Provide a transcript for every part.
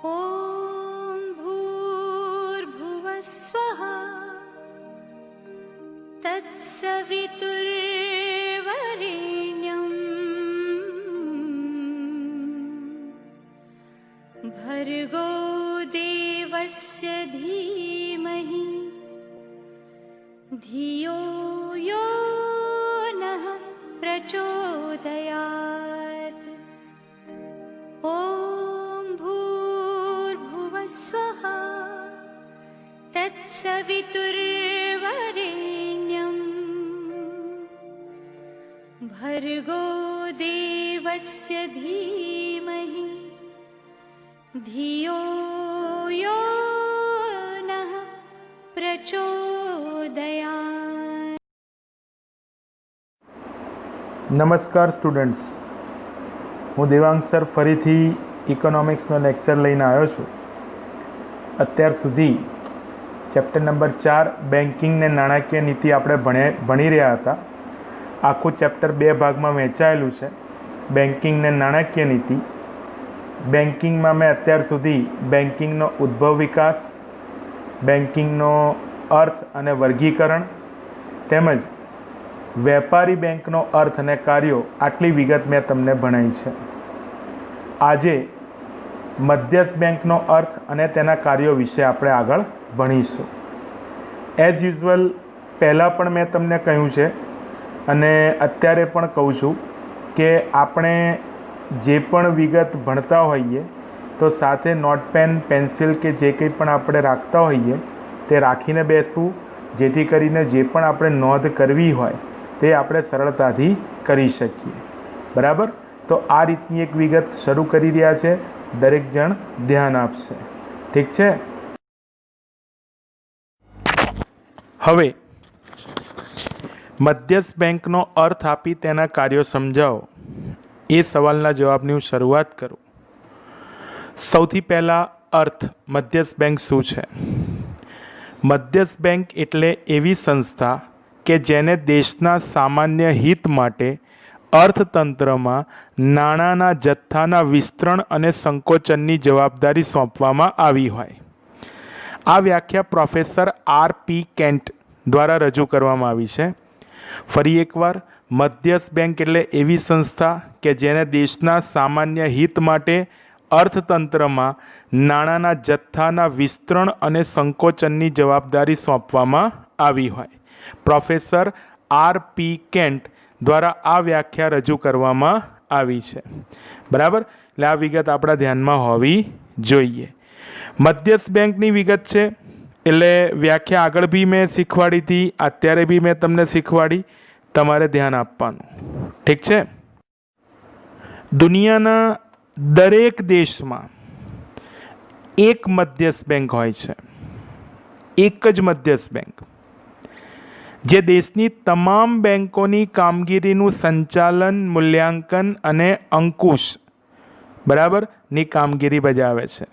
ॐ भूर्भुवः स्वः तत्सवितुर्वरेण्यं भर्गो देवस्य धीमहि धियो यो नः प्रचोदयात्। ॐ भूर्भुवः स्वः तत्सवितुर्वरेण्यं भर्गो देवस्य धीमहि धियो यो नः प्रचोदयात्। નમસ્કાર સ્ટુડન્ટ્સ, હું દેવાંગ સર ફરીથી ઇકોનોમિક્સનો લેક્ચર લઈને આવ્યો છું. અત્યાર સુધી ચેપ્ટર નંબર 4 બેન્કિંગ ને નાણાકીય નીતિ આપણે ભણી રહ્યા હતા. આખું ચેપ્ટર 2 ભાગમાં વહેંચાયેલું છે, બેન્કિંગ ને નાણાકીય નીતિ. બેન્કિંગમાં મેં અત્યાર સુધી બેન્કિંગનો ઉદ્ભવ વિકાસ, બેન્કિંગનો અર્થ અને વર્ગીકરણ તેમજ વેપારી બેંકનો અર્થ અને કાર્યો આટલી વિગત મેં તમને ભણાવી છે. આજે મધ્યસ્થ બેંકનો અર્થ અને તેના કાર્યો વિશે આપણે આગળ ભણીશું. એઝ યુઝ્યુઅલ પહેલાં પણ મેં તમને કહ્યું છે અને અત્યારે પણ કહું છું કે આપણે જે પણ વિગત ભણતા હોઈએ તો સાથે નોટ પેન પેન્સિલ કે જે કંઈ પણ આપણે રાખતા હોઈએ તે રાખીને બેસવું, જેથી કરીને જે પણ આપણે નોંધ કરવી હોય તે આપણે સરળતાથી કરી શકીએ. બરાબર? તો આ રીતની એક વિગત શરૂ કરી રહ્યા છે, દરેક જણ ધ્યાન આપશે. ઠીક છે? હવે મધ્યસ્થ બેંકનો અર્થ આપી તેના કાર્યો સમજાવો, એ સવાલના જવાબની હું શરૂઆત કરું. સૌથી પહેલાં અર્થ, મધ્યસ્થ બેંક શું છે? મધ્યસ્થ બેંક એટલે એવી સંસ્થા કે જેને દેશના સામાન્ય હિત માટે અર્થતંત્રમાં નાણાંના જથ્થાના વિસ્તરણ અને સંકોચનની જવાબદારી સોંપવામાં આવી હોય. આ વ્યાખ્યા પ્રોફેસર R.P. કેન્ટ દ્વારા રજૂ કરવામાં આવી છે. ફરી એકવાર, મધ્યસ્થ બેંક એટલે એવી સંસ્થા કે જેને દેશના સામાન્ય હિત માટે અર્થતંત્રમાં નાણાંના જથ્થાના વિસ્તરણ અને સંકોચનની જવાબદારી સોંપવામાં આવી હોય. Professor R.P. કેન્ટ દ્વારા આ વ્યાખ્યા રજૂ કરવામાં આવી છે. બરાબર? એટલે આ વિગત આપણા ધ્યાનમાં હોવી જોઈએ. મધ્યસ્થ બેંકની વિગત છે એટલે વ્યાખ્યા આગળ બી મેં શીખવાડી હતી, અત્યારે બી મેં તમને શીખવાડી. તમારે ધ્યાન આપવાનું. ઠીક છે? દુનિયાના દરેક દેશમાં એક મધ્યસ્થ બેંક હોય છે, એક જ મધ્યસ્થ બેંક, જે દેશની તમામ બેંકોની કામગીરીનું સંચાલન, મૂલ્યાંકન અને અંકુશ ની કામગીરી બજાવે છે.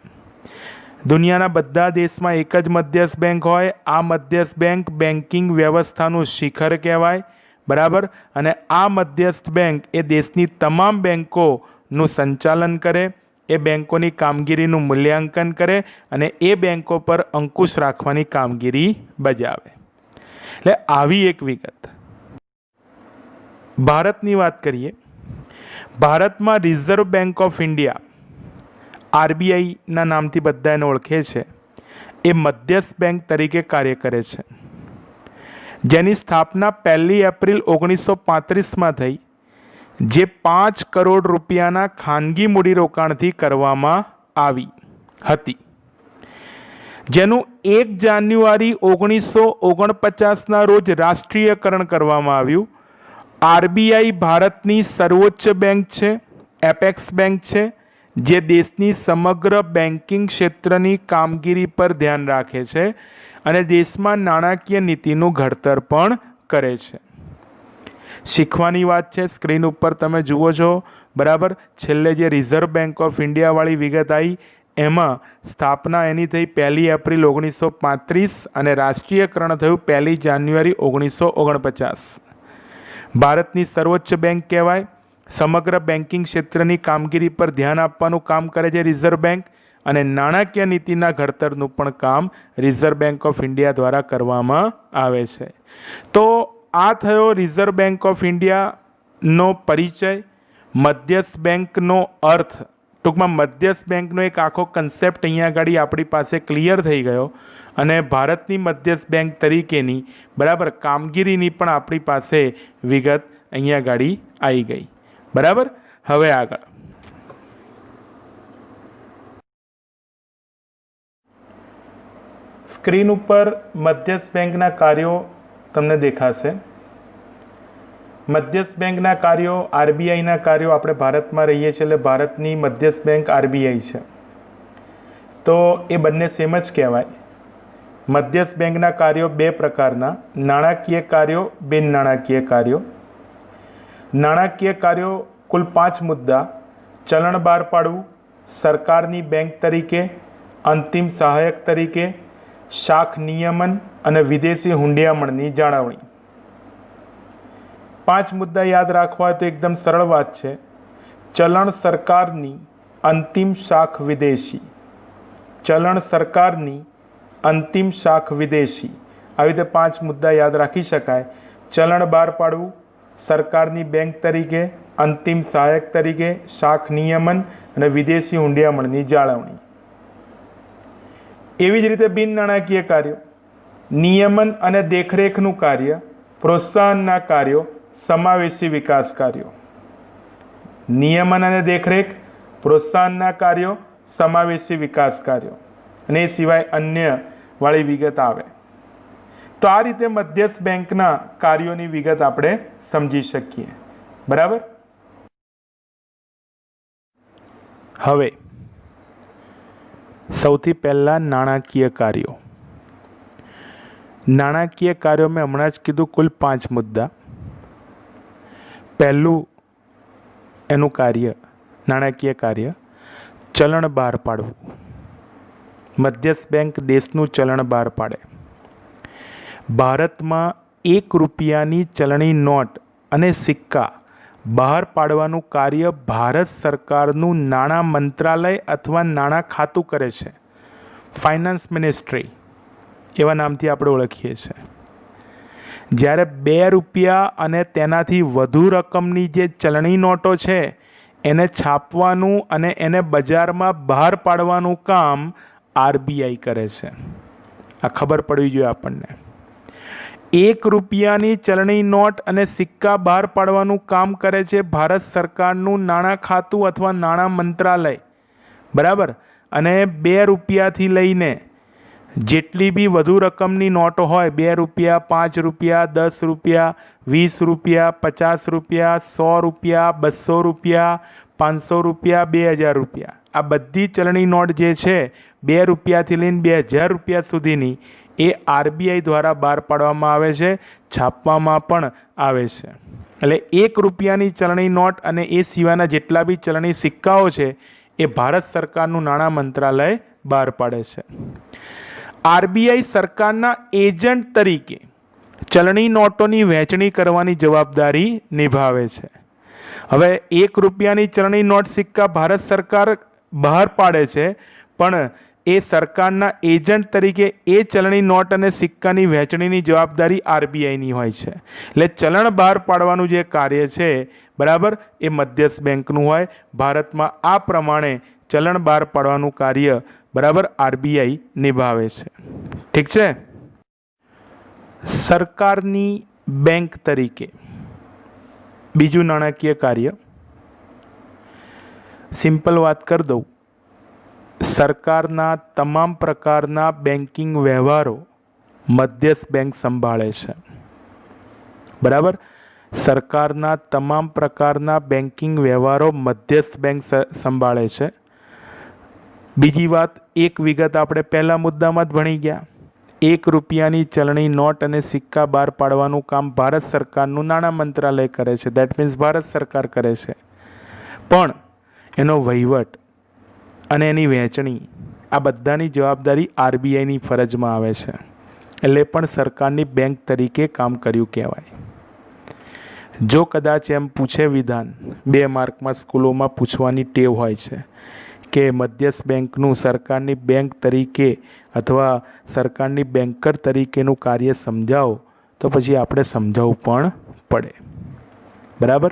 દુનિયાના બધા દેશમાં એક જ મધ્યસ્થ બેંક હોય. આ મધ્યસ્થ બેંક બેન્કિંગ વ્યવસ્થાનું શિખર કહેવાય. બરાબર? અને આ મધ્યસ્થ બેંક એ દેશની તમામ બેંકોનું સંચાલન કરે, એ બેંકોની કામગીરીનું મૂલ્યાંકન કરે અને એ બેંકો પર અંકુશ રાખવાની કામગીરી બજાવે. એટલે આવી એક વિગત. ભારતની વાત કરીએ. ભારતમાં રિઝર્વ બેંક ઓફ ઇન્ડિયા, RBIના નામથી બધા એને ઓળખે છે, એ મધ્યસ્થ બેંક તરીકે કાર્ય કરે છે, જેની સ્થાપના 1 એપ્રિલ 1935માં થઈ, જે 5 કરોડ રૂપિયાના ખાનગી મૂડીરોકાણથી કરવામાં આવી હતી, જેનું 1 જાન્યુઆરી 1949ના રોજ રાષ્ટ્રીયકરણ કરવામાં આવ્યું. RBI ભારતની સર્વોચ્ચ બેંક છે, એપેક્સ બેંક છે, જે દેશની સમગ્ર બેન્કિંગ ક્ષેત્રની કામગીરી પર ધ્યાન રાખે છે અને દેશમાં નાણાકીય નીતિનું ઘડતર પણ કરે છે. શીખવાની વાત છે, સ્ક્રીન ઉપર તમે જુઓ છો. બરાબર? છેલ્લે જે રિઝર્વ બેંક ઓફ ઇન્ડિયાવાળી વિગત આવી એમાં સ્થાપના એની થઈ 1 એપ્રિલ 1935 અને રાષ્ટ્રીયકરણ થયું 1 જાન્યુઆરી 1949. ભારતની સર્વોચ્ચ બેંક કહેવાય. સમગ્ર બેન્કિંગ ક્ષેત્રની કામગીરી પર ધ્યાન આપવાનું કામ કરે છે રિઝર્વ બેંક અને નાણાકીય નીતિના ઘડતરનું પણ કામ રિઝર્વ બેંક ઓફ ઇન્ડિયા દ્વારા કરવામાં આવે છે. તો આ થયો રિઝર્વ બેંક ઓફ ઇન્ડિયાનો પરિચય. મધ્યસ્થ બેંકનો અર્થ, ટૂંકમાં મધ્યસ્થ બેંકનો એક આખો કન્સેપ્ટ અહીંયા આગળ આપણી પાસે ક્લિયર થઈ ગયો અને ભારતની મધ્યસ્થ બેંક તરીકેની બરાબર કામગીરીની પણ આપણી પાસે વિગત અહીંયા આગળ આવી ગઈ. બરાબર. હવે આગળ સ્ક્રીન ઉપર મધ્યસ્થ બેંકના કાર્યો તમને દેખાશે. મધ્યસ્થ બેંકના કાર્યો, આરબીઆઈના કાર્યો, આપણે ભારતમાં રહીએ છીએ એટલે ભારતની મધ્યસ્થ બેંક આરબીઆઈ છે, તો એ બંને સેમ જ કહેવાય. મધ્યસ્થ બેંકના કાર્યો બે પ્રકારના: નાણાકીય કાર્યો, બિન નાણાકીય કાર્યો. નાણાકીય કાર્યો કુલ 5 મુદ્દા: ચલણ બહાર પાડવું, સરકારની બેંક તરીકે, અંતિમ સહાયક તરીકે, શાખ નિયમન અને વિદેશી હુંડિયામણની જાળવણી. 5 મુદ્દા યાદ રાખવા હોય તો એકદમ સરળ વાત છે. ચલણ સરકારની, અંતિમ શાખ વિદેશી. ચલણ સરકારની, અંતિમ શાખ વિદેશી. આવી રીતે 5 મુદ્દા યાદ રાખી શકાય. ચલણ બહાર પાડવું, સરકારની બેંક તરીકે, અંતિમ સહાયક તરીકે, શાખ નિયમન અને વિદેશી હુંડિયામણની જાળવણી. એવી જ રીતે બિન નાણાકીય કાર્યો: નિયમન અને દેખરેખનું કાર્ય, પ્રોત્સાહનના કાર્યો, સમાવેશી વિકાસ કાર્યો. નિયમન અને દેખરેખ, પ્રોત્સાહનના કાર્યો, સમાવેશી વિકાસ કાર્યો અને એ સિવાય અન્ય વાળી વિગત આવે. તો આ રીતે મધ્યસ્થ બેંકના કાર્યોની વિગત આપણે સમજી શકીએ. બરાબર. હવે સૌથી પહેલાં નાણાકીય કાર્યો. નાણાકીય કાર્યો મેં હમણાં જ કીધું કુલ 5 મુદ્દા. પહેલું એનું કાર્ય, નાણાકીય કાર્ય, ચલણ બહાર પાડવું. મધ્યસ્થ બેંક દેશનું ચલણ બહાર પાડે. ભારતમાં 1 રૂપિયાની ચલણી નોટ અને સિક્કા બહાર પાડવાનું કાર્ય ભારત સરકારનું નાણાં મંત્રાલય અથવા નાણાં ખાતું કરે છે. ફાઇનાન્સ મિનિસ્ટ્રી એવા નામથી આપણે ઓળખીએ છીએ. જ્યારે 2 રૂપિયા અને તેનાથી વધુ રકમની જે ચલણી નોટો છે એને છાપવાનું અને એને બજારમાં બહાર પાડવાનું કામ આરબીઆઈ કરે છે. આ ખબર પડવી જોઈએ આપણને. 1 રૂપિયાની ચલણી નોટ અને સિક્કા બહાર પાડવાનું કામ કરે છે ભારત સરકારનું નાણાં ખાતું અથવા નાણાં મંત્રાલય. બરાબર. અને 2 રૂપિયાથી લઈને જેટલી બી વધુ રકમની નોટો હોય, 2 રૂપિયા, 5 રૂપિયા, 10 રૂપિયા, 20 રૂપિયા, 50 રૂપિયા, 100 રૂપિયા, 200 રૂપિયા, 500 રૂપિયા, 2000 રૂપિયા, આ બધી ચલણી નોટ જે છે 2 રૂપિયાથી લઈને 2000 રૂપિયા સુધીની એ આરબીઆઈ દ્વારા બહાર પાડવામાં આવે છે, છાપવામાં પણ આવે છે. એટલે 1 રૂપિયાની ચલણી નોટ અને એ સિવાયના જેટલા બી ચલણી સિક્કાઓ છે એ ભારત સરકારનું નાણાં મંત્રાલય બહાર પાડે છે. આરબીઆઈ સરકારના એજન્ટ તરીકે ચલણી નોટોની વહેંચણી કરવાની જવાબદારી નિભાવે છે. હવે 1 રૂપિયાની ચલણી નોટ સિક્કા ભારત સરકાર બહાર પાડે છે, પણ એ સરકારના એજન્ટ તરીકે એ ચલણી નોટ અને સિક્કાની વહેંચણીની જવાબદારી આરબીઆઈની હોય છે. એટલે ચલણ બહાર પાડવાનું જે કાર્ય છે બરાબર એ મધ્યસ્થ બેંકનું હોય. ભારતમાં આ પ્રમાણે ચલણ બહાર પાડવાનું કાર્ય બરાબર આરબીઆઈ નિભાવે છે. ઠીક છે. સરકારની બેંક તરીકે બીજું નાણાકીય કાર્ય, સિમ્પલ વાત કરી દઉં, સરકારના તમામ પ્રકારના બેન્કિંગ વ્યવહારો મધ્યસ્થ બેંક સંભાળે છે. બરાબર. સરકારના તમામ પ્રકારના બેન્કિંગ વ્યવહારો મધ્યસ્થ બેંક સંભાળે છે. બીજી વાત, એક વિગત આપણે પહેલા મુદ્દામાં જ ભણી ગયા. 1 રૂપિયાની ચલણી નોટ અને સિક્કા બહાર પાડવાનું કામ ભારત સરકારનું નાણાં મંત્રાલય કરે છે. દેટ મીન્સ ભારત સરકાર કરે છે, પણ એનો વહીવટ અને એની વહેંચણી આ બધાની જવાબદારી આરબીઆઈની ફરજમાં આવે છે. એટલે પણ સરકારની બેંક તરીકે કામ કર્યું કહેવાય. જો કદાચ એમ પૂછે વિધાન, 2 માર્કમાં સ્કૂલોમાં પૂછવાની ટેવ હોય છે કે મધ્યસ્થ બેંકનું સરકારની બેંક તરીકે અથવા સરકારની બેન્કર તરીકેનું કાર્ય સમજાવો તો પછી આપણે સમજાવવું પણ પડે. બરાબર,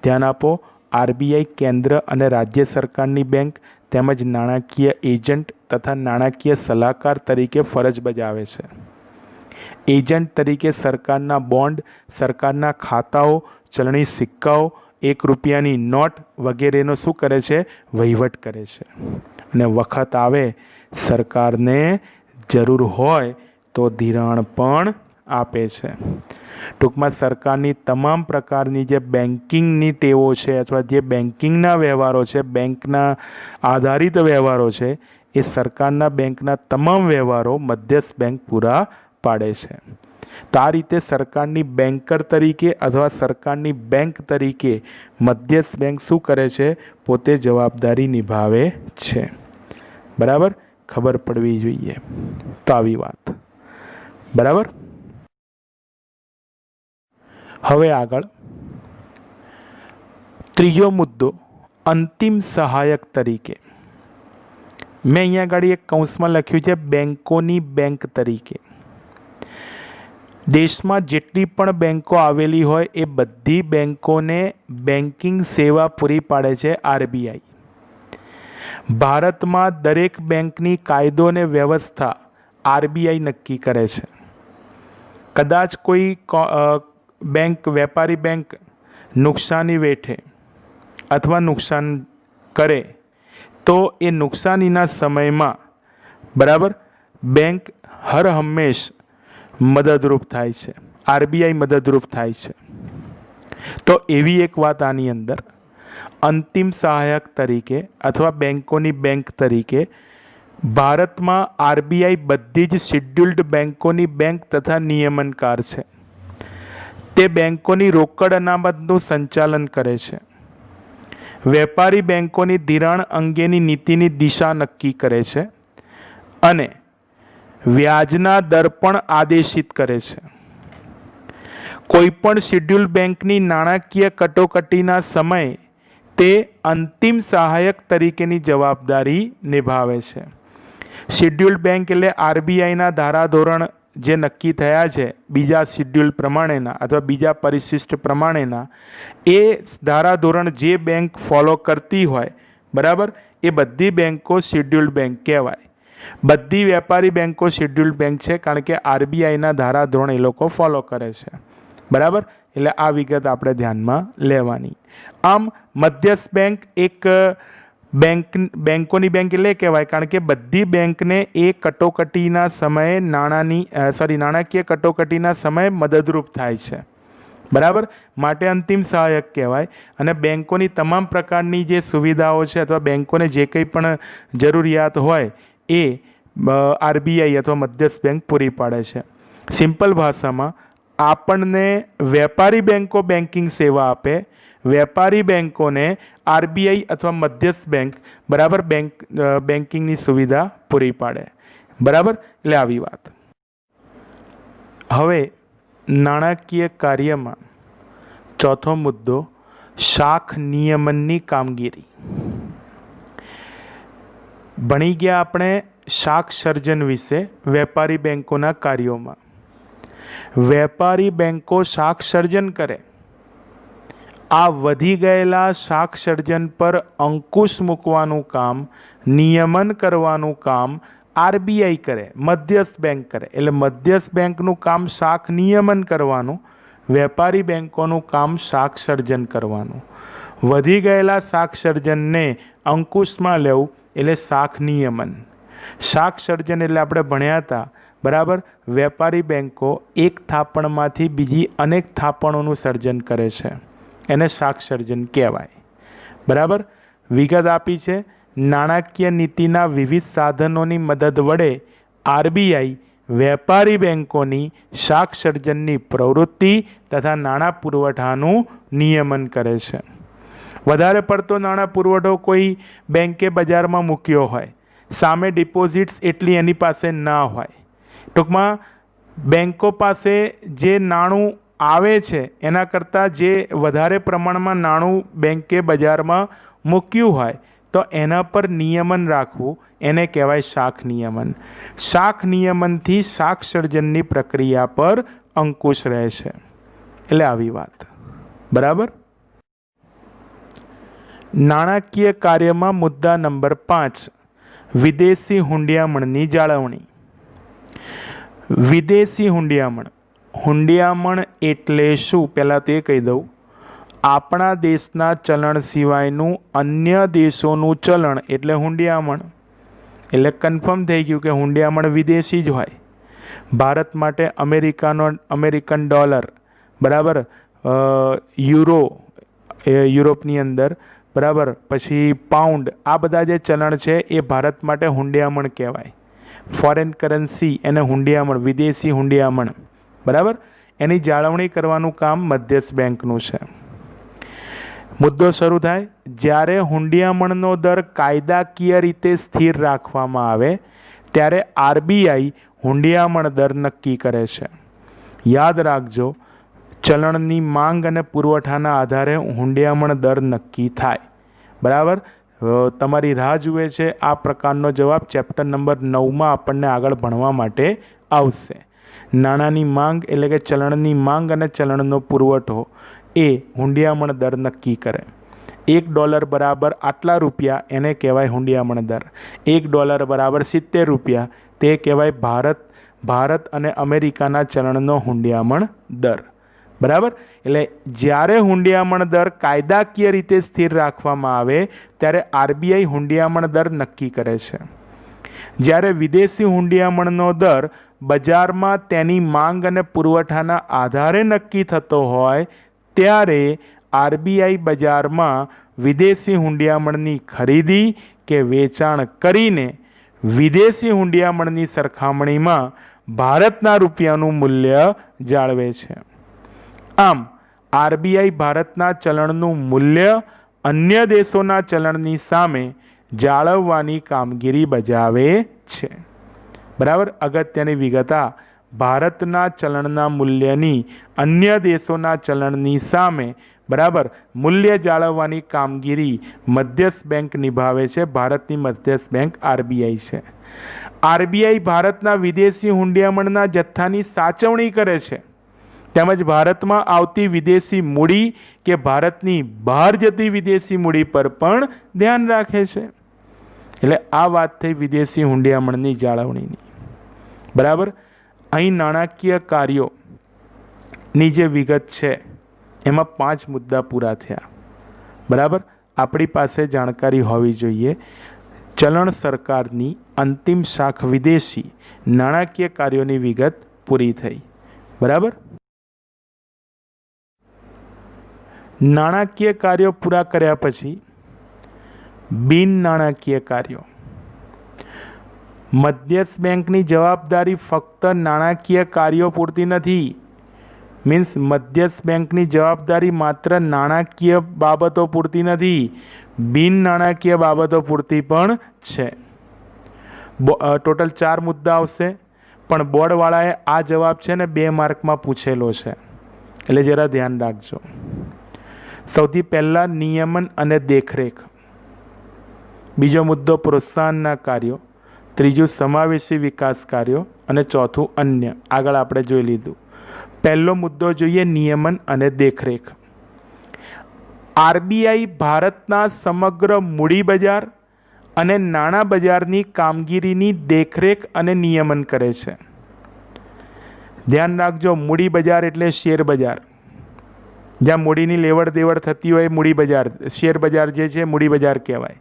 ધ્યાન આપો. આરબીઆઈ કેન્દ્ર અને રાજ્ય સરકારની બેંક તેમજ નાણાકીય એજન્ટ તથા નાણાકીય સલાહકાર તરીકે ફરજ બજાવે છે. એજન્ટ તરીકે સરકારના બોન્ડ, સરકારના ખાતાઓ, ચલણી સિક્કાઓ, 1 રૂપિયાની નોટ વગેરેનો શું કરે છે? વહીવટ કરે છે. અને વખત આવે સરકારને જરૂર હોય તો ધિરાણ પણ આપે છે. ટૂંકમાં સરકારની તમામ પ્રકારની જે બેન્કિંગની ટેવો છે અથવા જે બેન્કિંગના વ્યવહારો છે, બેંકના આધારિત વ્યવહારો છે, એ સરકારના બેંકના તમામ વ્યવહારો મધ્યસ્થ બેંક પૂરા પાડે છે. તો આ રીતે સરકારની બેન્કર તરીકે અથવા સરકારની બેંક તરીકે મધ્યસ્થ બેંક શું કરે છે? પોતે જવાબદારી નિભાવે છે. બરાબર, ખબર પડવી જોઈએ. તો આવી વાત. બરાબર, હવે આગળ ત્રીજો મુદ્દો, અંતિમ સહાયક તરીકે. મેં અહીંયા આગળ એક કૌંસમાં લખ્યું છે બેંકોની બેંક તરીકે. દેશમાં જેટલી પણ બેંકો આવેલી હોય એ બધી બેંકોને બેન્કિંગ સેવા પૂરી પાડે છે આરબીઆઈ. ભારતમાં દરેક બેંકની કાયદો અને વ્યવસ્થા આરબીઆઈ નક્કી કરે છે. કદાચ કોઈ બેંક, વેપારી બેંક નુકસાની વેઠે અથવા નુકસાન કરે તો એ નુકસાનીના સમયમાં બરાબર બેંક હર હંમેશ મદદરૂપ થાય છે, આરબીઆઈ મદદરૂપ થાય છે. તો એવી એક વાત આની અંદર અંતિમ સહાયક તરીકે અથવા બેંકોની બેંક તરીકે ભારતમાં આરબીઆઈ બધી જ શિડ્યુલ્ડ બેંકોની બેંક તથા નિયમનકાર છે. તે બેંકોની રોકડ અનામતનું સંચાલન કરે છે. વેપારી બેંકોની ધિરાણ અંગેની નીતિની દિશા નક્કી કરે છે અને વ્યાજના દર પણ આદેશિત કરે છે. કોઈપણ શિડ્યુલ બેંકની નાણાકીય કટોકટીના સમયે તે અંતિમ સહાયક તરીકેની જવાબદારી નિભાવે છે. શિડ્યુલ બેંક એટલે આરબીઆઈના ધારાધોરણ જે નક્કી થયા છે બીજા શિડ્યુલ પ્રમાણેના અથવા બીજા પરિશિષ્ટ પ્રમાણેના, એ ધારાધોરણ જે બેંક ફોલો કરતી હોય બરાબર, એ બધી બેંકો શિડ્યુલ્ડ બેંક કહેવાય. બધી વેપારી બેંકો શિડ્યુલ્ડ બેંક છે કારણ કે આરબીઆઈના ધારાધોરણ એ લોકો ફોલો કરે છે. બરાબર, એટલે આ વિગત આપણે ધ્યાનમાં લેવાની. આમ મધ્યસ્થ બેંક એક બેંકોની બેંક એટલે કહેવાય કારણ કે બધી બેંકને એ કટોકટીના સમયે નાણાકીય કટોકટીના સમયે મદદરૂપ થાય છે. બરાબર, માટે અંતિમ સહાયક કહેવાય. અને બેંકોની તમામ પ્રકારની જે સુવિધાઓ છે અથવા બેંકોને જે કંઈ પણ જરૂરિયાત હોય એ આરબીઆઈ અથવા મધ્યસ્થ બેંક પૂરી પાડે છે. સિમ્પલ ભાષામાં આપણને વેપારી બેંકો બેન્કિંગ સેવા આપે, વેપારી બેંકોને આરબીઆઈ અથવા મધ્યસ્થ બેંક બરાબર બેન્કિંગની સુવિધા પૂરી પાડે. બરાબર, એટલે આવી વાત. હવે નાણાકીય કાર્યમાં ચોથો મુદ્દો, શાખ નિયમનની કામગીરી. ભણી ગયા આપણે શાખ સર્જન વિશે વેપારી બેંકોના કાર્યોમાં. વેપારી બેંકો શાખ સર્જન કરે. આ વધી ગયેલા શાખ સર્જન પર અંકુશ મૂકવાનું કામ, નિયમન કરવાનું કામ આરબીઆઈ કરે, મધ્યસ્થ બેંક કરે. એટલે મધ્યસ્થ બેંકનું કામ શાખ નિયમન કરવાનું, વેપારી બેંકોનું કામ શાખ સર્જન કરવાનું. વધી ગયેલા શાખ સર્જનને અંકુશમાં લેવું એટલે શાખ નિયમન. શાખ સર્જન એટલે આપણે ભણ્યા હતા બરાબર, વેપારી બેંકો એક થાપણમાંથી બીજી અનેક થાપણોનું સર્જન કરે છે, એને શાખ સર્જન કહેવાય. બરાબર, વિગત આપી છે. નાણાકીય નીતિના વિવિધ સાધનોની મદદ વડે આરબીઆઈ વેપારી બેંકોની શાખ સર્જનની પ્રવૃત્તિ તથા નાણાં પુરવઠાનું નિયમન કરે છે. વધારે પડતો નાણાં પુરવઠો કોઈ બેંકે બજારમાં મૂક્યો હોય, સામે ડિપોઝિટ્સ એટલી એની પાસે ના હોય. ટૂંકમાં બેંકો પાસે જે નાણું આવે છે એના કરતાં જે વધારે પ્રમાણમાં નાણું બેંકે બજારમાં મૂક્યું હોય તો એના પર નિયમન રાખવું એને કહેવાય શાખ નિયમન. શાખ નિયમનથી શાખ સર્જનની પ્રક્રિયા પર અંકુશ રહે છે. એટલે આવી વાત. બરાબર. નાણાકીય કાર્યમાં મુદ્દા નંબર 5, વિદેશી હુંડિયામણની જાળવણી. વિદેશી હુંડિયામણ. હુંડિયામણ એટલે શું? પહેલાં તે કહી દઉં. આપણા દેશના ચલણ સિવાયનું અન્ય દેશોનું ચલણ એટલે હુંડિયામણ. એટલે કન્ફર્મ થઈ ગયું કે હુંડિયામણ વિદેશી જ હોય. ભારત માટે અમેરિકન ડોલર, બરાબર, યુરો યુરોપની અંદર, બરાબર, પછી પાઉન્ડ, આ બધા જે ચલણ છે એ ભારત માટે હુંડિયામણ કહેવાય. ફોરેન કરન્સી એને હુંડિયામણ, વિદેશી હુંડિયામણ, બરાબર. એની જાળવણી કરવાનું કામ મધ્યસ્થ બેંકનું છે. મુદ્દો શરૂ થાય. જ્યારે હુંડિયામણનો દર કાયદાકીય રીતે સ્થિર રાખવામાં આવે ત્યારે આરબીઆઈ હુંડિયામણ દર નક્કી કરે છે. યાદ રાખજો, ચલણની માંગ અને પુરવઠાના આધારે હુંડિયામણ દર નક્કી થાય. બરાબર. તમારી રાહ જુએ છે આ પ્રકારનો જવાબ ચેપ્ટર નંબર 9માં આપણને આગળ ભણવા માટે આવશે. નાણાંની માંગ એટલે કે ચલણની માંગ અને ચલણનો પુરવઠો એ હુંડિયામણ દર નક્કી કરે. $1 બરાબર આટલા રૂપિયા એને કહેવાય હુંડિયામણ દર. $1 બરાબર 70 રૂપિયા તે કહેવાય ભારત અને અમેરિકાના ચલણનો હુંડિયામણ દર. બરાબર. એટલે જ્યારે હુંડિયામણ દર કાયદાકીય રીતે સ્થિર રાખવામાં આવે ત્યારે આરબીઆઈ હુંડિયામણ દર નક્કી કરે છે. જ્યારે વિદેશી હુંડિયામણનો દર બજારમાં તેની માંગ અને પુરવઠાના આધારે નક્કી થતો હોય ત્યારે આરબીઆઈ બજારમાં વિદેશી હુંડિયામણની ખરીદી કે વેચાણ કરીને વિદેશી હુંડિયામણની સરખામણીમાં ભારતના રૂપિયાનું મૂલ્ય જાળવે છે. આમ આરબીઆઈ ભારતના ચલણનું મૂલ્ય અન્ય દેશોના ચલણની સામે જાળવવાની કામગીરી બજાવે છે. બરાબર. અગત્યની વિગત આ, ભારતના ચલણના મૂલ્યની અન્ય દેશોના ચલણની સામે, બરાબર, મૂલ્ય જાળવવાની કામગીરી મધ્યસ્થ બેંક નિભાવે છે. ભારતની મધ્યસ્થ બેંક આરબીઆઈ છે. આરબીઆઈ ભારતના વિદેશી હુંડિયામણના જથ્થાની સાચવણી કરે છે તેમજ ભારતમાં આવતી વિદેશી મૂડી કે ભારતની બહાર જતી વિદેશી મૂડી પર પણ ધ્યાન રાખે છે. એટલે આ વાત થઈ વિદેશી હુંડિયામણની જાળવણીની. બરાબર. અહીં નાણાકીય કાર્યોની જે વિગત છે એમાં 5 મુદ્દા પૂરા થયા. બરાબર. આપણી પાસે જાણકારી હોવી જોઈએ. ચલણ સરકારની અંતિમ શાખ વિદેશી નાણાકીય કાર્યોની વિગત પૂરી થઈ. બરાબર. નાણાકીય કાર્યો પૂરા કર્યા પછી બિન નાણાકીય કાર્યો. મધ્યસ્થ બેંકની જવાબદારી ફક્ત નાણાકીય કાર્યો પૂરતી નથી. મીન્સ મધ્યસ્થ બેંકની જવાબદારી માત્ર નાણાકીય બાબતો પૂરતી નથી, બિન નાણાકીય બાબતો પૂરતી પણ છે. ટોટલ 4 મુદ્દા આવશે, પણ બોર્ડવાળાએ આ જવાબ છે ને 2 માર્કમાં પૂછેલો છે, એટલે જરા ધ્યાન રાખજો. સૌથી પહેલાં નિયમન અને દેખરેખ, બીજો મુદ્દો પ્રોત્સાહનના કાર્યો, ત્રીજું સમાવેશી વિકાસ કાર્યો અને ચોથું અન્ય. આગળ આપણે જોઈ લીધું. પહેલો મુદ્દો જોઈએ નિયમન અને દેખરેખ. આરબીઆઈ ભારતના સમગ્ર મૂડી બજાર અને નાણાં બજારની કામગીરીની દેખરેખ અને નિયમન કરે છે. ધ્યાન રાખજો, મૂડી બજાર એટલે શેર બજાર, જ્યાં મૂડીની લેવડ દેવડ થતી હોય મૂડી બજાર, શેર બજાર જે છે મૂડી બજાર કહેવાય.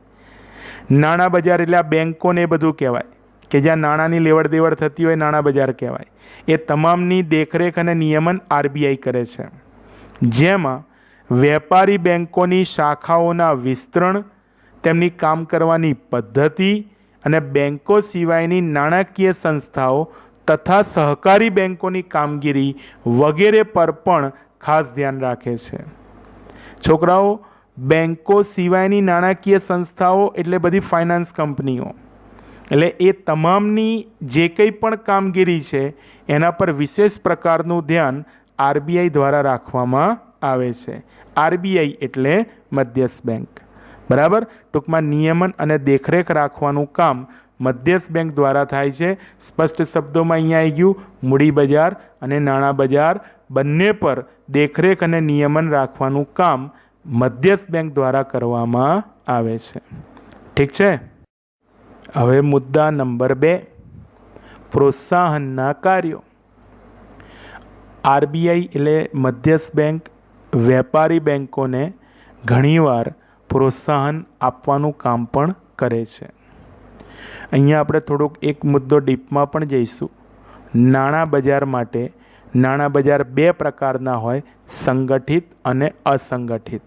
નાણાં બજાર એટલે આ બેન્કોને એ બધું કહેવાય કે જ્યાં નાણાંની લેવડ દેવડ થતી હોય નાણાં બજાર કહેવાય. એ તમામની દેખરેખ અને નિયમન આરબીઆઈ કરે છે, જેમાં વેપારી બેન્કોની શાખાઓના વિસ્તરણ, તેમની કામ કરવાની પદ્ધતિ અને બેન્કો સિવાયની નાણાકીય સંસ્થાઓ તથા સહકારી બેન્કોની કામગીરી વગેરે પર પણ ખાસ ધ્યાન રાખે છે. છોકરાઓ, બેન્કો સિવાયની નાણાકીય સંસ્થાઓ એટલે બધી ફાઇનાન્સ કંપનીઓ, એટલે એ તમામની જે કંઈ પણ કામગીરી છે એના પર વિશેષ પ્રકારનું ધ્યાન આરબીઆઈ દ્વારા રાખવામાં આવે છે. આરબીઆઈ એટલે મધ્યસ્થ બેંક. બરાબર. ટૂંકમાં નિયમન અને દેખરેખ રાખવાનું કામ મધ્યસ્થ બેંક દ્વારા થાય છે. સ્પષ્ટ શબ્દોમાં અહીંયા આવી ગયું, મૂડી બજાર અને નાણાં બજાર બંને પર દેખરેખ અને નિયમન રાખવાનું કામ મધ્યસ્થ બેંક દ્વારા કરવામાં આવે છે. ઠીક છે. હવે મુદ્દા નંબર 2, પ્રોત્સાહનના કાર્યો. આરબીઆઈ એટલે મધ્યસ્થ બેંક વેપારી બેંકોને ઘણીવાર પ્રોત્સાહન આપવાનું કામ પણ કરે છે. અહીંયા આપણે થોડોક એક મુદ્દો ડીપમાં પણ જઈશું. નાણાં બજાર માટે નાણાં બજાર 2 પ્રકારના હોય, સંગઠિત અને અસંગઠિત.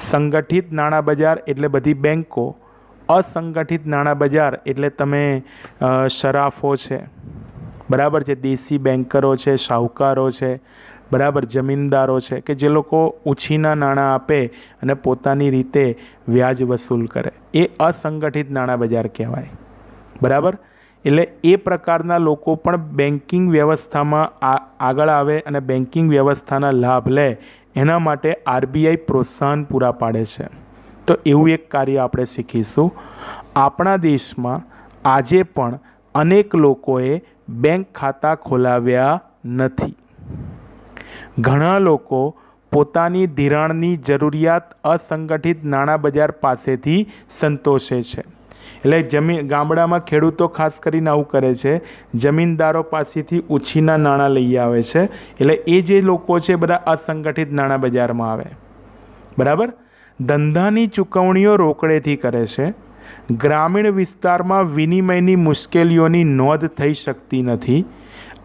સંગઠિત નાણાં બજાર એટલે બધી બેંકો, અસંગઠિત નાણાં બજાર એટલે તમે શરાફો છે, બરાબર છે, દેશી બેન્કરો છે, શાહુકારો છે, બરાબર, જમીનદારો છે કે જે લોકો ઉછીના નાણાં આપે અને પોતાની રીતે વ્યાજ વસૂલ કરે, એ અસંગઠિત નાણાં બજાર કહેવાય. બરાબર. એટલે એ પ્રકારના લોકો પણ બેન્કિંગ વ્યવસ્થામાં આગળ આવે અને બેન્કિંગ વ્યવસ્થાના લાભ લે, એના માટે આરબીઆઈ પ્રોત્સાહન પૂરા પાડે છે. તો એવું એક કાર્ય આપણે શીખીશું. આપણા દેશમાં આજે પણ અનેક લોકોએ બેંક ખાતા ખોલાવ્યા નથી. ઘણા લોકો પોતાની ધિરાણની જરૂરિયાત અસંગઠિત નાણાં બજાર પાસેથી સંતોષે છે. એટલે ગામડામાં ખેડૂતો ખાસ કરીને આવું કરે છે, જમીનદારો પાસેથી ઉછીના નાણાં લઈ આવે છે. એટલે એ જે લોકો છે બધા અસંગઠિત નાણાં બજારમાં આવે. બરાબર. ધંધાની ચૂકવણીઓ રોકડેથી કરે છે. ગ્રામીણ વિસ્તારમાં વિનિમયની મુશ્કેલીઓની નોંધ થઈ શકતી નથી.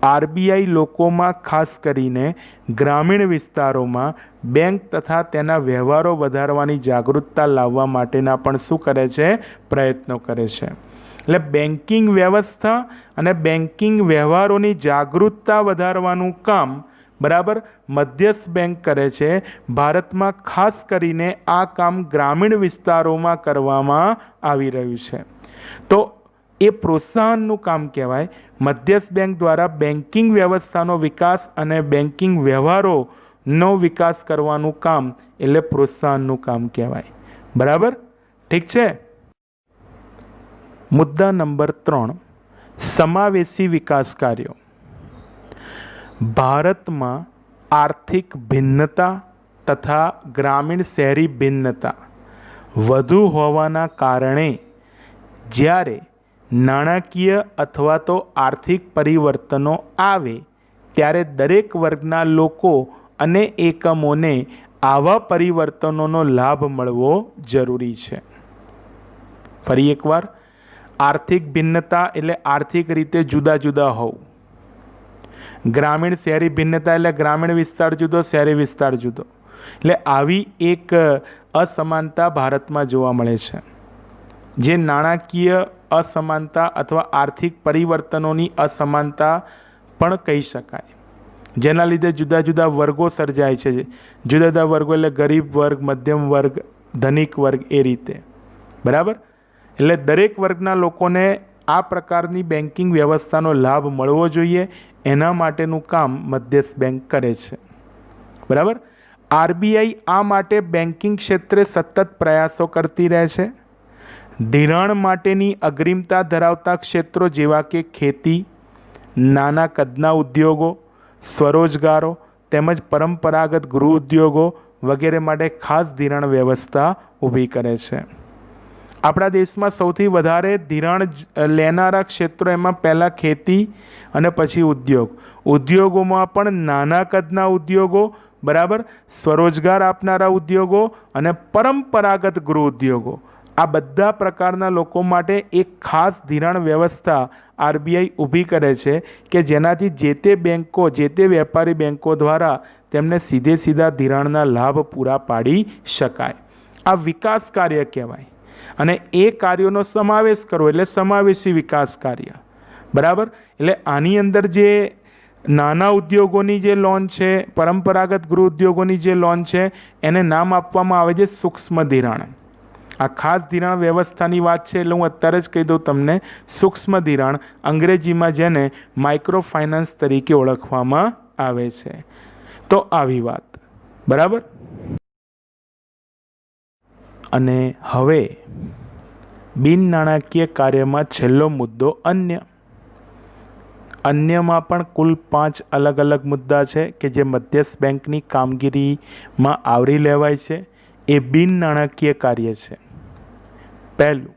આરબીઆઈ લોકોમાં ખાસ કરીને ગ્રામીણ વિસ્તારોમાં બેંક તથા તેના વ્યવહારો વધારવાની જાગૃતતા લાવવા માટેના પણ શું કરે છે? પ્રયત્નો કરે છે. એટલે બેન્કિંગ વ્યવસ્થા અને બેન્કિંગ વ્યવહારોની જાગૃતતા વધારવાનું કામ, બરાબર, મધ્યસ્થ બેંક કરે છે. ભારતમાં ખાસ કરીને આ કામ ગ્રામીણ વિસ્તારોમાં કરવામાં આવી રહ્યું છે. તો એ પ્રોત્સાહનનું કામ કહેવાય. મધ્યસ્થ બેંક દ્વારા બેન્કિંગ વ્યવસ્થાનો વિકાસ અને બેન્કિંગ વ્યવહારોનો વિકાસ કરવાનું કામ એટલે પ્રોત્સાહનનું કામ કહેવાય. બરાબર. ઠીક છે. મુદ્દા નંબર 3, સમાવેશી વિકાસ કાર્યો. ભારતમાં આર્થિક ભિન્નતા તથા ગ્રામીણ શહેરી ભિન્નતા વધુ હોવાના કારણે જ્યારે નાણાકીય અથવા તો આર્થિક પરિવર્તનો આવે ત્યારે દરેક વર્ગના લોકો અને એકમોને આવા પરિવર્તનોનો લાભ મળવો જરૂરી છે. ફરી એકવાર, આર્થિક ભિન્નતા એટલે આર્થિક રીતે જુદા જુદા હોવું. ગ્રામીણ શહેરી ભિન્નતા એટલે ગ્રામીણ વિસ્તાર જુદો, શહેરી વિસ્તાર જુદો. એટલે આવી એક અસમાનતા ભારતમાં જોવા મળે છે, જે નાણાકીય અસમાનતા અથવા આર્થિક પરિવર્તનોની અસમાનતા પણ કહી શકાય. જેના લીધે જુદા જુદા વર્ગો સર્જાય છે. જુદા જુદા વર્ગો એટલે ગરીબ વર્ગ, મધ્યમ વર્ગ, ધનિક વર્ગ, એ રીતે. બરાબર. એટલે દરેક વર્ગના લોકોને આ પ્રકારની બેન્કિંગ વ્યવસ્થાનો લાભ મળવો જોઈએ, એના માટેનું કામ મધ્યસ્થ બેંક કરે છે. બરાબર. આરબીઆઈ આ માટે બેન્કિંગ ક્ષેત્રે સતત પ્રયાસો કરતી રહે છે. ધિરાણ માટેની અગ્રિમતા ધરાવતા ક્ષેત્રો જેવા કે ખેતી, નાના કદના ઉદ્યોગો, સ્વરોજગારો તેમજ પરંપરાગત ગૃહ ઉદ્યોગો વગેરે માટે ખાસ ધિરાણ વ્યવસ્થા ઊભી કરે છે. આપણા દેશમાં સૌથી વધારે ધિરાણ લેનારા ક્ષેત્રો એમાં પહેલાં ખેતી અને પછી ઉદ્યોગ. ઉદ્યોગોમાં પણ નાના કદના ઉદ્યોગો, બરાબર, સ્વરોજગાર આપનારા ઉદ્યોગો અને પરંપરાગત ગૃહ ઉદ્યોગો, આ બધા પ્રકારના લોકો માટે એક ખાસ ધિરાણ વ્યવસ્થા આરબીઆઈ ઊભી કરે છે કે જેનાથી જે તે બેન્કો, જે તે વેપારી બેન્કો દ્વારા તેમને સીધા ધિરાણના લાભ પૂરા પાડી શકાય. આ વિકાસ કાર્ય કહેવાય. અને એ કાર્યોનો સમાવેશ કરવો એટલે સમાવેશી વિકાસ કાર્ય. બરાબર. એટલે આની અંદર જે નાના ઉદ્યોગોની જે લોન છે, પરંપરાગત ગૃહ ઉદ્યોગોની જે લોન છે, એને નામ આપવામાં આવે છે સૂક્ષ્મ ધિરાણ. આ ખાસ ધિરાણ વ્યવસ્થાની વાત છે એટલે હું અત્યારે જ કહી દઉં તમને, સૂક્ષ્મ ધિરાણ, અંગ્રેજીમાં જેને માઇક્રો ફાઇનાન્સ તરીકે ઓળખવામાં આવે છે. તો આવી વાત. બરાબર. અને હવે બિન નાણાકીય કાર્યમાં છેલ્લો મુદ્દો અન્ય. અન્યમાં પણ કુલ 5 અલગ અલગ મુદ્દા છે કે જે મધ્યસ્થ બેંકની કામગીરીમાં આવરી લેવાય છે. એ બિન નાણાકીય કાર્ય છે. પહેલું,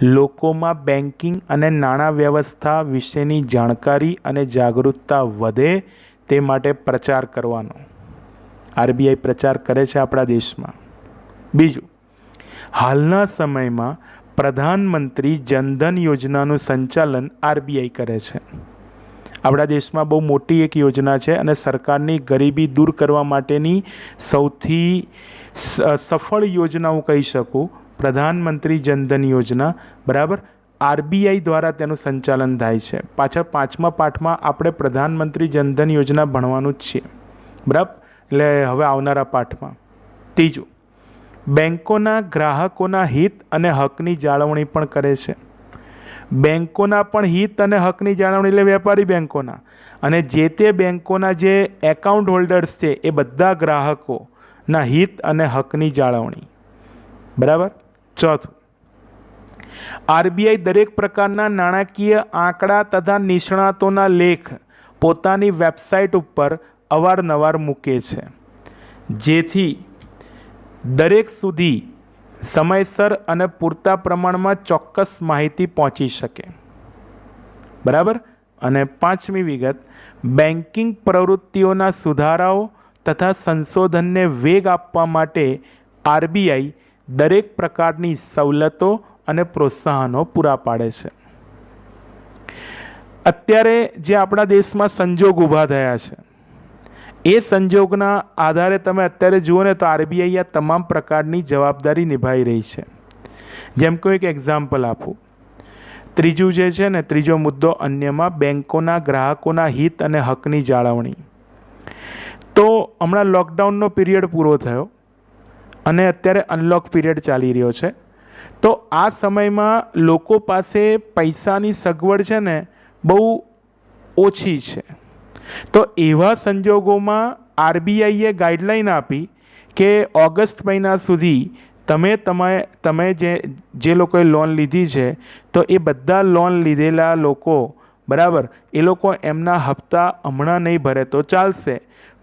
લોકોમાં બેન્કિંગ અને નાણાં વ્યવસ્થા વિશેની જાણકારી અને જાગૃતતા વધે તે માટે પ્રચાર કરવાનો. આરબીઆઈ પ્રચાર કરે છે આપણા દેશમાં. બીજું, હાલના સમયમાં પ્રધાનમંત્રી જનધન યોજનાનું સંચાલન આરબીઆઈ કરે છે. આપણા દેશમાં બહુ મોટી એક યોજના છે અને સરકારની ગરીબી દૂર કરવા માટેની સૌથી સફળ યોજના હું કહી શકું, પ્રધાનમંત્રી જનધન યોજના. બરાબર, આરબીઆઈ દ્વારા તેનું સંચાલન થાય છે. પાછળ 5મા પાઠમાં આપણે પ્રધાનમંત્રી જનધન યોજના ભણવાનું જ છીએ. બરાબર, એટલે હવે આવનારા પાઠમાં. ત્રીજું, બેન્કોના ગ્રાહકોના હિત અને હકની જાળવણી પણ કરે છે. બેન્કોના પણ હિત અને હકની જાળવણી, એટલે વેપારી બેન્કોના અને જે તે બેન્કોના જે એકાઉન્ટ હોલ્ડર્સ છે એ બધા ગ્રાહકોના હિત અને હકની જાળવણી. બરાબર. ચોથું, આરબીઆઈ દરેક પ્રકારના નાણાકીય આંકડા તથા નિષ્ણાતોના લેખ પોતાની વેબસાઇટ ઉપર અવારનવાર મૂકે છે, જેથી દરેક સુધી સમયસર અને પૂરતા પ્રમાણમાં ચોક્કસ માહિતી પહોંચી શકે. બરાબર. અને 5મી વિગત, બેન્કિંગ પ્રવૃત્તિઓના સુધારાઓ તથા સંશોધનને વેગ આપવા માટે આરબીઆઈ દરેક પ્રકારની સવલતો અને પ્રોત્સાહનો પૂરા પાડે છે. અત્યારે જે આપણા દેશમાં સંજોગ ઊભા થયા છે એ સંજોગના આધારે તમે અત્યારે જુઓ ને તો આરબીઆઈ આ તમામ પ્રકારની જવાબદારી નિભાવી રહી છે. જેમ કે એક એક્ઝામ્પલ આપું. ત્રીજું જે છે ને, ત્રીજો મુદ્દો અન્યમાં બેન્કોના ગ્રાહકોના હિત અને હકની જાળવણી. તો હમણાં લોકડાઉનનો પીરિયડ પૂરો થયો અને અત્યારે અનલોક પીરિયડ ચાલી રહ્યો છે. તો આ સમયમાં લોકો પાસે પૈસાની સગવડ છે ને બહુ ઓછી છે. તો એવા સંજોગોમાં આરબીઆઈએ ગાઈડલાઈન આપી કે ઓગસ્ટ મહિના સુધી તમે જે લોકોએ લોન લીધી છે તો એ બધા લોન લીધેલા લોકો, બરાબર, એ લોકો એમના હપ્તા હમણાં નહીં ભરે તો ચાલશે.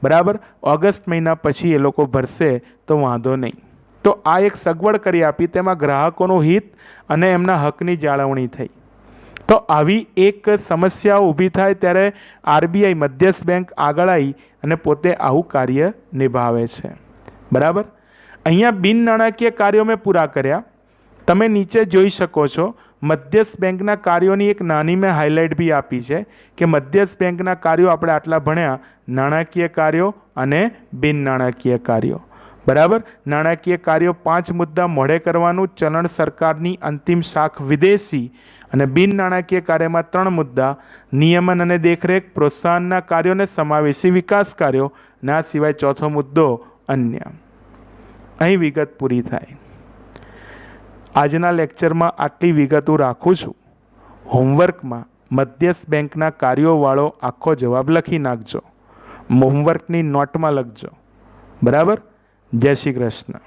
બરાબર, ઓગસ્ટ મહિના પછી એ લોકો ભરશે તો વાંધો નહીં. તો આ એક સગવડ કરી આપી, તેમાં ગ્રાહકોનું હિત અને એમના હકની જાળવણી થઈ. તો આવી એક સમસ્યા ઊભી થાય ત્યારે આરબીઆઈ મધ્યસ્થ બેંક આગળ આવી અને પોતે આવું કાર્ય નિભાવે છે. બરાબર. અહીંયા બિન નાણાકીય કાર્યો મેં પૂરા કર્યા. તમે નીચે જોઈ શકો છો મધ્યસ્થ બેંકના કાર્યોની એક નાની મેં હાઇલાઇટ બી આપી છે કે મધ્યસ્થ બેંકના કાર્યો આપણે આટલા ભણ્યા: નાણાકીય કાર્યો અને બિન નાણાકીય કાર્યો. બરાબર. નાણાકીય કાર્યો 5 મુદ્દા મોઢે કરવાનું, ચલણ સરકારની અંતિમ શાખ વિદેશી, અને બિન નાણાકીય કાર્યમાં 3 મુદ્દા: નિયમન અને દેખરેખ, પ્રોત્સાહનના કાર્યોને સમાવેશી વિકાસ કાર્યો, અને આ સિવાય ચોથો મુદ્દો અન્ય. અહીં વિગત પૂરી થાય. આજના લેક્ચરમાં આટલી વિગતો રાખું છું. હોમવર્કમાં મધ્યસ્થ બેંકના કાર્યોવાળો આખો જવાબ લખી નાખજો. હોમવર્કની નોટમાં લખજો. બરાબર. જય શ્રી કૃષ્ણ.